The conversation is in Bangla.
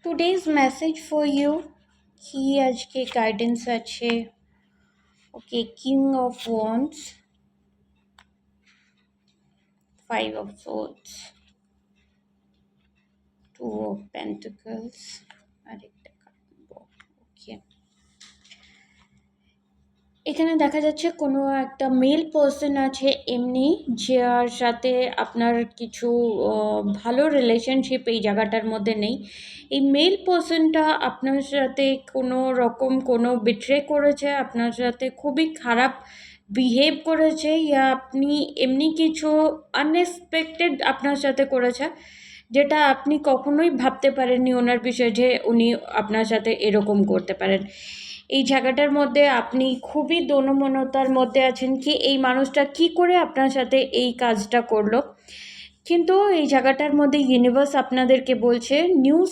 Today's message for you কি আজকে গাইডেন্স আছে okay king of wands 5 of swords 2 of pentacles আরেকটা কাটবো ওকে এখানে দেখা যাচ্ছে কোনো একটা মেল পার্সন আছে এমনি যার সাথে আপনার কিছু ভালো রিলেশনশিপ এই জায়গাটার মধ্যে নেই এই মেল পার্সনটা আপনার সাথে কোনো রকম কোনো বিট্রে করেছে আপনার সাথে খুবই খারাপ বিহেভ করেছে ইয়া আপনি এমনি কিছু আনএক্সপেক্টেড আপনার সাথে করেছে যেটা আপনি কখনোই ভাবতে পারেননি ওনার বিষয়ে যে উনি আপনার সাথে এরকম করতে পারেন এই জায়গাটার মধ্যে আপনি খুবই দোনমনতার মধ্যে আছেন কি এই মানুষটা কি করে আপনার সাথে এই কাজটা করলো কিন্তু এই জায়গাটার মধ্যে ইউনিভার্স আপনাদেরকে বলছে নিউ